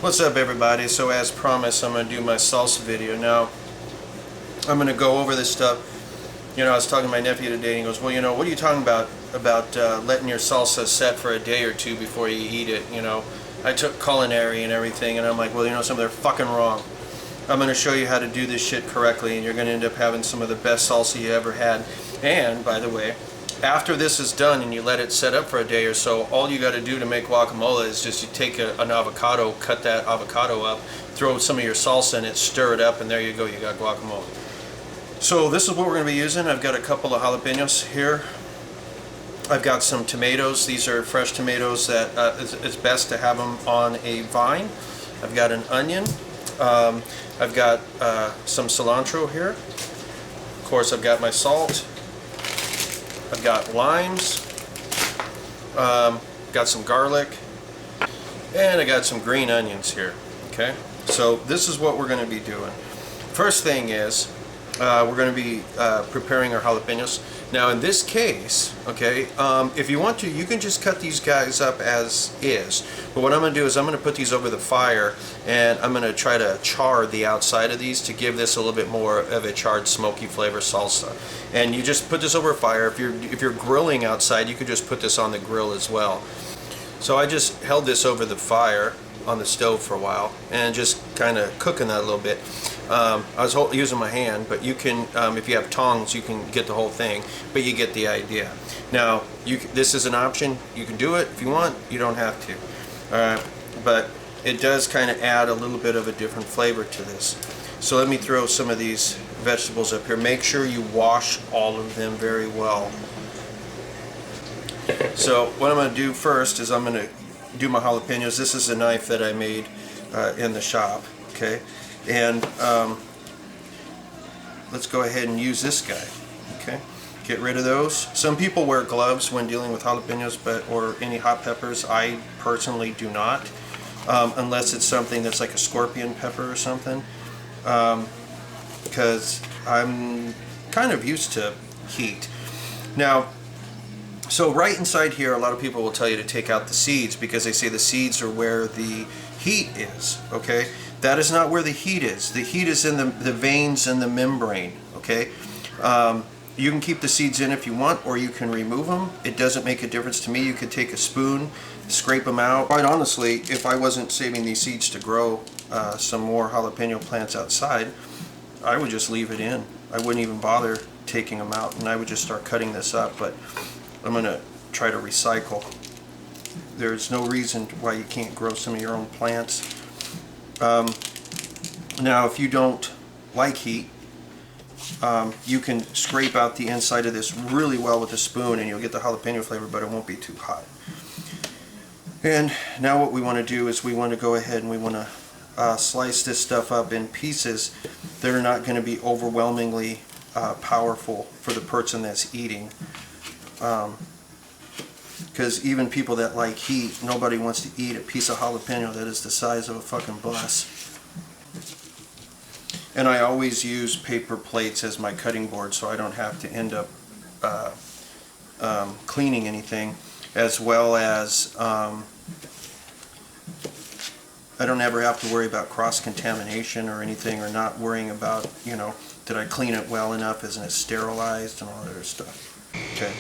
What's up, everybody? So as promised, I'm going to do my salsa video. Now, I'm going to go over this stuff. You know, I was talking to my nephew today, and he goes, well, you know, what are you talking about letting your salsa set for a day or two before you eat it? You know, I took culinary and everything, and I'm like, well, you know something, they're fucking wrong. I'm going to show you how to do this shit correctly, and you're going to end up having some of the best salsa you ever had. And, by the way, after this is done and you let it set up for a day or so, all you got to do to make guacamole is just you take an avocado, cut that avocado up, throw some of your salsa in it, stir it up, and there you go, you got guacamole. So this is what we're going to be using. I've got a couple of jalapenos here. I've got some tomatoes. These are fresh tomatoes that it's best to have them on a vine. I've got an onion. I've got some cilantro here. Of course, I've got my salt. I've got limes, got some garlic, and I got some green onions here. Okay, so this is what we're going to be doing. First thing is we're going to be preparing our jalapenos. Now in this case, okay, if you want to, you can just cut these guys up as is. But what I'm going to do is I'm going to put these over the fire, and I'm going to try to char the outside of these to give this a little bit more of a charred, smoky flavor salsa. And you just put this over a fire. If you're grilling outside, you could just put this on the grill as well. So I just held this over the fire on the stove for a while and just kind of cooking that a little bit. I was using my hand, but you can, if you have tongs, you can get the whole thing, but you get the idea. Now, this is an option. You can do it if you want. You don't have to. But it does kind of add a little bit of a different flavor to this. So let me throw some of these vegetables up here. Make sure you wash all of them very well. So what I'm going to do first is I'm going to do my jalapenos. This is a knife that I made in the shop. Okay. And let's go ahead and use this guy. Okay, get rid of those. Some people wear gloves when dealing with jalapenos, or any hot peppers. I personally do not, unless it's something that's like a scorpion pepper or something, because I'm kind of used to heat. Now, so right inside here, a lot of people will tell you to take out the seeds because they say the seeds are where the heat is. Okay, that is not where the heat is. The heat is in the veins and the membrane. Okay, you can keep the seeds in if you want, or you can remove them. It doesn't make a difference to me. You could take a spoon, scrape them out. Quite honestly, if I wasn't saving these seeds to grow some more jalapeno plants outside, I would just leave it in. I wouldn't even bother taking them out, and I would just start cutting this up. But I'm going to try to recycle. There's no reason why you can't grow some of your own plants. Now, if you don't like heat, you can scrape out the inside of this really well with a spoon, and you'll get the jalapeno flavor, but it won't be too hot. And now what we want to do is we want to go ahead and we want to slice this stuff up in pieces that are not going to be overwhelmingly powerful for the person that's eating. Because even people that like heat, nobody wants to eat a piece of jalapeno that is the size of a fucking bus. And I always use paper plates as my cutting board, so I don't have to end up cleaning anything, as well as I don't ever have to worry about cross-contamination or anything, or not worrying about, you know, did I clean it well enough, isn't it sterilized, and all that other stuff. Okay.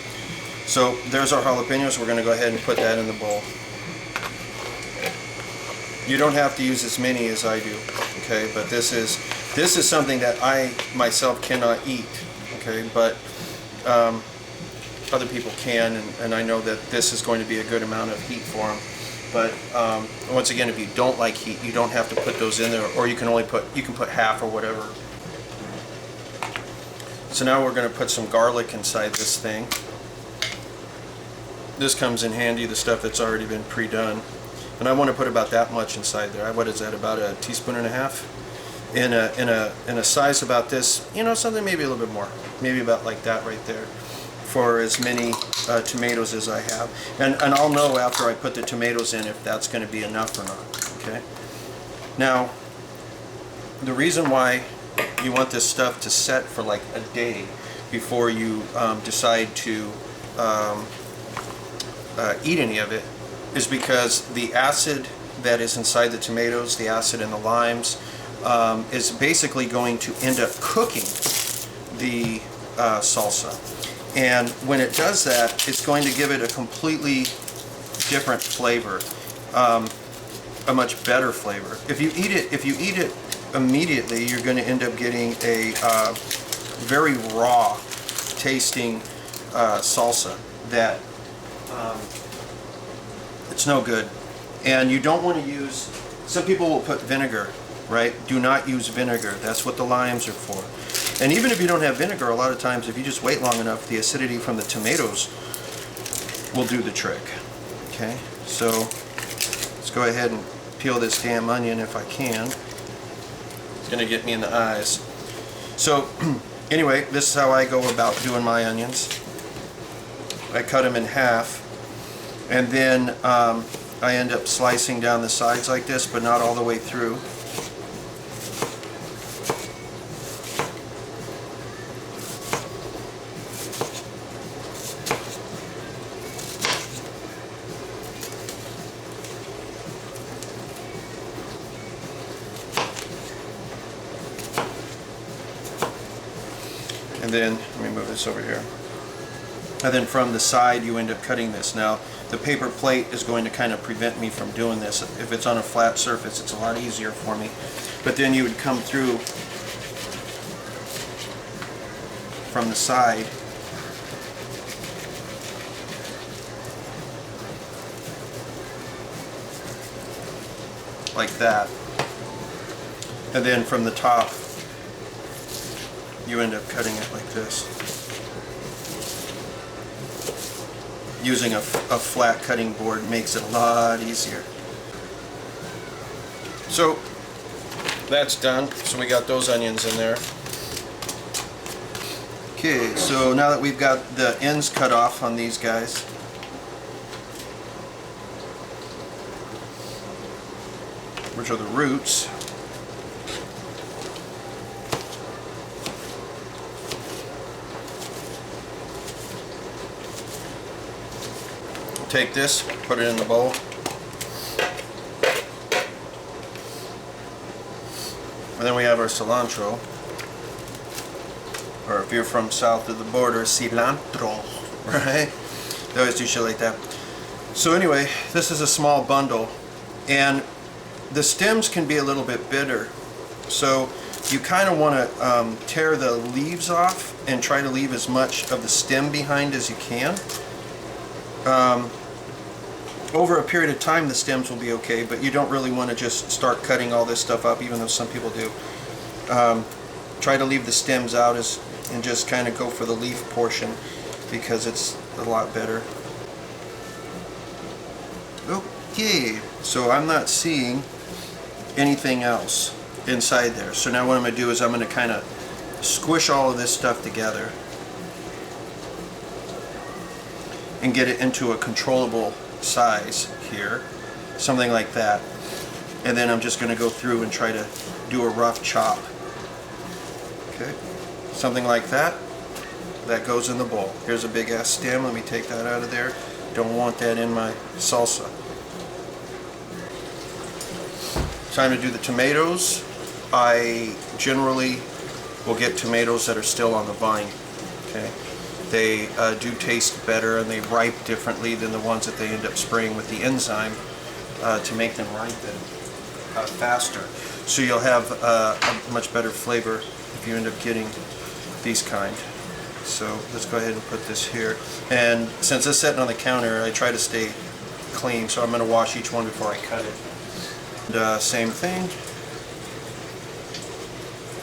So there's our jalapenos. We're going to go ahead and put that in the bowl. You don't have to use as many as I do, okay? But this is something that I myself cannot eat, okay? But other people can, and I know that this is going to be a good amount of heat for them. But once again, if you don't like heat, you don't have to put those in there, or you can put half or whatever. So now we're going to put some garlic inside this thing. This comes in handy, the stuff that's already been pre-done. And I want to put about that much inside there. What is that, about a teaspoon and a half? In a size about this, you know, something maybe a little bit more. Maybe about like that right there, for as many tomatoes as I have. And I'll know after I put the tomatoes in if that's going to be enough or not. Okay. Now, the reason why you want this stuff to set for like a day before you decide to eat any of it is because the acid that is inside the tomatoes, the acid and the limes, is basically going to end up cooking the salsa. And when it does that, it's going to give it a completely different flavor, a much better flavor. If you eat it immediately, you're going to end up getting a very raw tasting salsa that it's no good. And you don't want to use, some people will put vinegar, right? Do not use vinegar. That's what the limes are for. And even if you don't have vinegar, a lot of times if you just wait long enough, the acidity from the tomatoes will do the trick. Okay, so let's go ahead and peel this damn onion if I can. It's gonna get me in the eyes. So anyway, this is how I go about doing my onions. I cut them in half, and then I end up slicing down the sides like this, but not all the way through. And then, let me move this over here. And then from the side you end up cutting this. Now, the paper plate is going to kind of prevent me from doing this. If it's on a flat surface, it's a lot easier for me. But then you would come through from the side. Like that. And then from the top, you end up cutting it like this. Using a flat cutting board makes it a lot easier. So that's done. So we got those onions in there. Okay, so now that we've got the ends cut off on these guys, which are the roots, take this, put it in the bowl. And then we have our cilantro. Or if you're from south of the border, cilantro, right? They always do shit like that. So anyway, this is a small bundle. And the stems can be a little bit bitter. So you kind of want to tear the leaves off and try to leave as much of the stem behind as you can. Over a period of time the stems will be okay, but you don't really want to just start cutting all this stuff up, even though some people do. Try to leave the stems out and just kind of go for the leaf portion, because it's a lot better. Okay, so I'm not seeing anything else inside there. So now what I'm going to do is I'm going to kind of squish all of this stuff together and get it into a controllable size here, something like that. And then I'm just going to go through and try to do a rough chop. Okay, something like that. That goes in the bowl. Here's a big ass stem. Let me take that out of there. Don't want that in my salsa. Time to do the tomatoes. I generally will get tomatoes that are still on the vine. Okay, they do taste better and they ripe differently than the ones that they end up spraying with the enzyme to make them ripen faster. So you'll have a much better flavor if you end up getting these kind. So let's go ahead and put this here. And since it's sitting on the counter, I try to stay clean, so I'm going to wash each one before I cut it. And, same thing.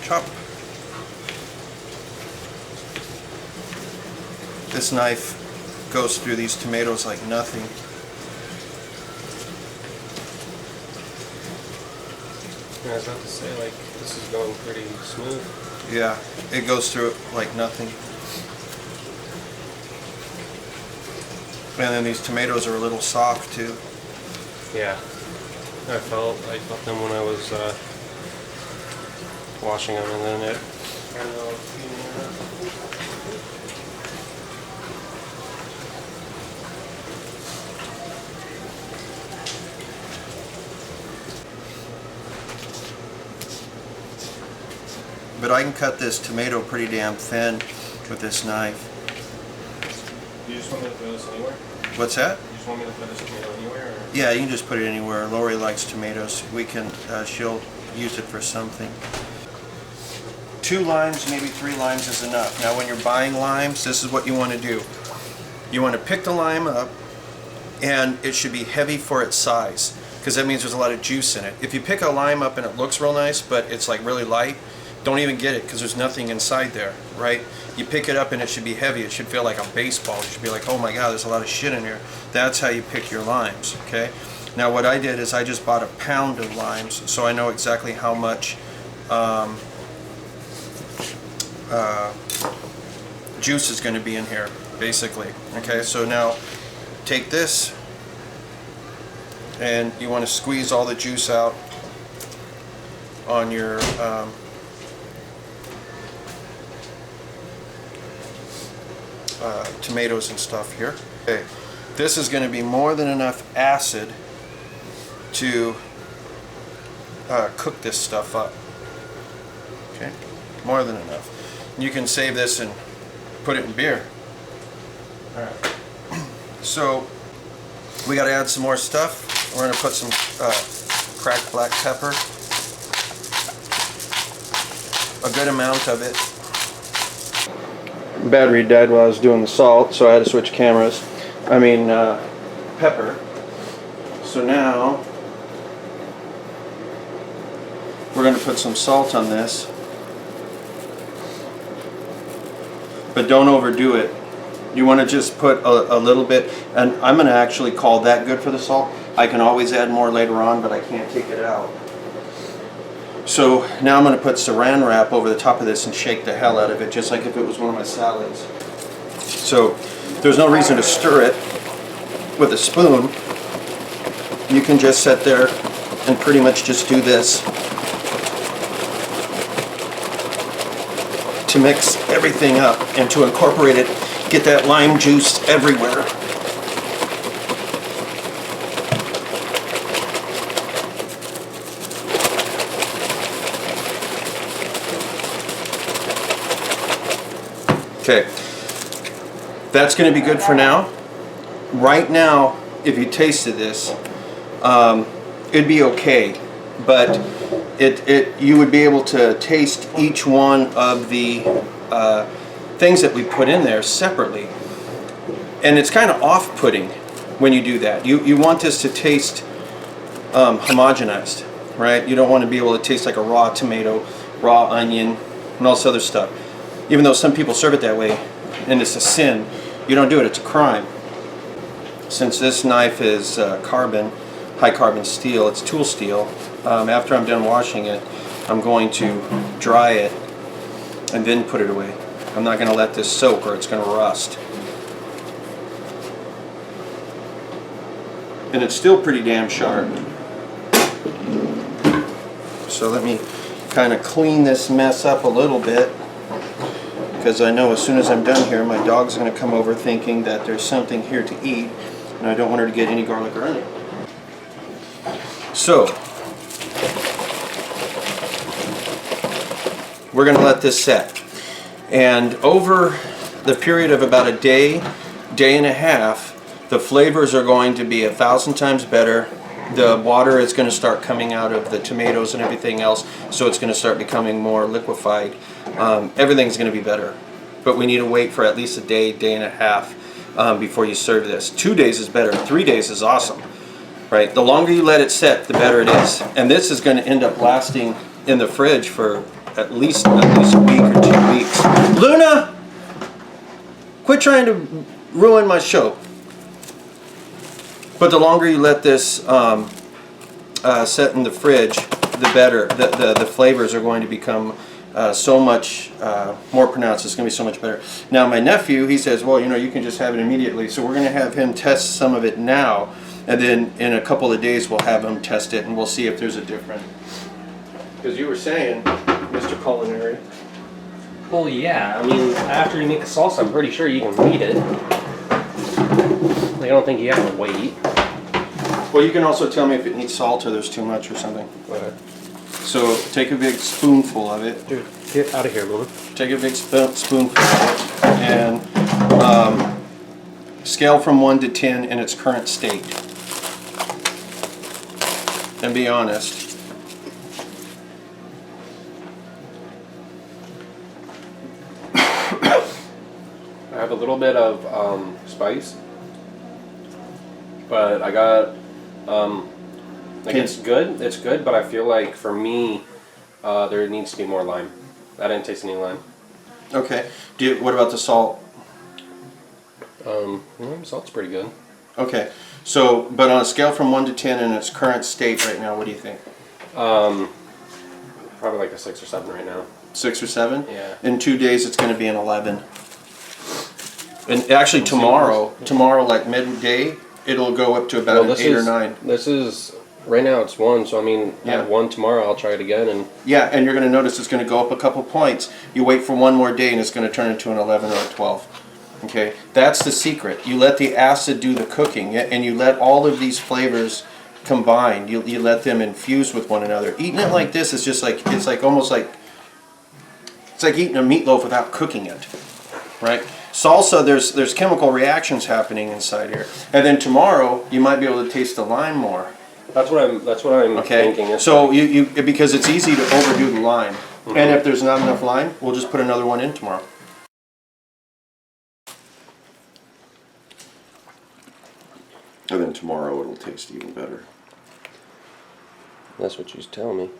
Chop. This knife goes through these tomatoes like nothing. Yeah, I was about to say, like, this is going pretty smooth. Yeah, it goes through it like nothing. And then these tomatoes are a little soft too. Yeah, I felt them when I was washing them, and then it kind of but I can cut this tomato pretty damn thin with this knife. You just want me to throw this anywhere? What's that? You just want me to throw this tomato anywhere? Or? Yeah, you can just put it anywhere. Lori likes tomatoes. We can, she'll use it for something. 2 limes, maybe 3 limes is enough. Now when you're buying limes, this is what you want to do. You want to pick the lime up, and it should be heavy for its size, because that means there's a lot of juice in it. If you pick a lime up and it looks real nice, but it's like really light, don't even get it, because there's nothing inside there, right? You pick it up and it should be heavy. It should feel like a baseball. It should be like, oh my God, there's a lot of shit in here. That's how you pick your limes, okay? Now what I did is I just bought a pound of limes, so I know exactly how much juice is going to be in here, basically. Okay, so now take this, and you want to squeeze all the juice out on your tomatoes and stuff here. Okay, this is going to be more than enough acid to cook this stuff up. Okay, more than enough. You can save this and put it in beer. Alright. So we got to add some more stuff. We're going to put some cracked black pepper. A good amount of it. Battery died while I was doing the salt, so I had to switch cameras. Pepper. So now we're going to put some salt on this. But don't overdo it. You want to just put a little bit, and I'm going to actually call that good for the salt. I can always add more later on, but I can't take it out. So now I'm going to put saran wrap over the top of this and shake the hell out of it, just like if it was one of my salads. So there's no reason to stir it with a spoon. You can just sit there and pretty much just do this to mix everything up and to incorporate it, get that lime juice everywhere. Okay, that's going to be good for now. Right now, if you tasted this, it'd be okay, but you would be able to taste each one of the things that we put in there separately, and it's kind of off-putting when you do that. You want this to taste homogenized, right? You don't want to be able to taste like a raw tomato, raw onion, and all this other stuff. Even though some people serve it that way, and it's a sin, you don't do it, it's a crime. Since this knife is high carbon steel, it's tool steel, after I'm done washing it, I'm going to dry it and then put it away. I'm not going to let this soak or it's going to rust. And it's still pretty damn sharp. So let me kind of clean this mess up a little bit, because I know as soon as I'm done here, my dog's going to come over thinking that there's something here to eat, and I don't want her to get any garlic or onion. So we're going to let this set, and over the period of about a day, day and a half, the flavors are going to be 1,000 times better. The water is going to start coming out of the tomatoes and everything else, so it's going to start becoming more liquefied. Everything's going to be better, but we need to wait for at least a day, day and a half before you serve this. 2 days is better. 3 days is awesome, right? The longer you let it set, the better it is. And this is going to end up lasting in the fridge for at least a week or 2 weeks. Luna, quit trying to ruin my show. But the longer you let this set in the fridge, the better. The flavors are going to become so much more pronounced. It's going to be so much better. Now my nephew, he says, well, you can just have it immediately. So we're going to have him test some of it now, and then in a couple of days we'll have him test it, and we'll see if there's a difference. Because you were saying, Mr. Culinary. Well, yeah. I mean, after you make the salsa, I'm pretty sure you can eat it. I don't think you have to wait. Well, you can also tell me if it needs salt or there's too much or something. Okay. So take a big spoonful of it. Dude, get out of here, Lily. Take a big spoonful of it and scale from 1 to 10 in its current state. And be honest. I have a little bit of spice, but I got it's good. It's good, but I feel like for me, there needs to be more lime. I didn't taste any lime. Okay. What about the salt? Salt's pretty good. Okay. So, but on a scale from 1 to 10 in its current state right now, what do you think? Probably like a 6 or 7 right now. 6 or 7? Yeah. In 2 days, it's going to be an 11. And actually, tomorrow, like midday, it'll go up to about an 8 or 9. This is right now. It's 1, so I mean, Yeah. at 1 tomorrow, I'll try it again and. Yeah, and you're going to notice it's going to go up a couple points. You wait for 1 more day, and it's going to turn into an 11 or a 12. Okay, that's the secret. You let the acid do the cooking, and you let all of these flavors combine. You let them infuse with one another. Eating it like this is just like it's like eating a meatloaf without cooking it, right? Salsa, there's chemical reactions happening inside here, and then tomorrow you might be able to taste the lime more. That's what I'm Okay, thinking. so you because it's easy to overdo the lime, and if there's not enough lime, we'll just put another one in tomorrow. And then tomorrow it'll taste even better. That's what you tell me.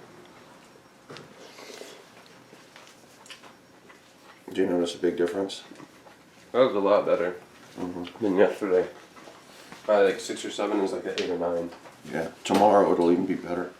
Do you notice a big difference? That was a lot better than yesterday. Like 6 or 7 is like an 8 or 9. Yeah. Tomorrow it'll even be better.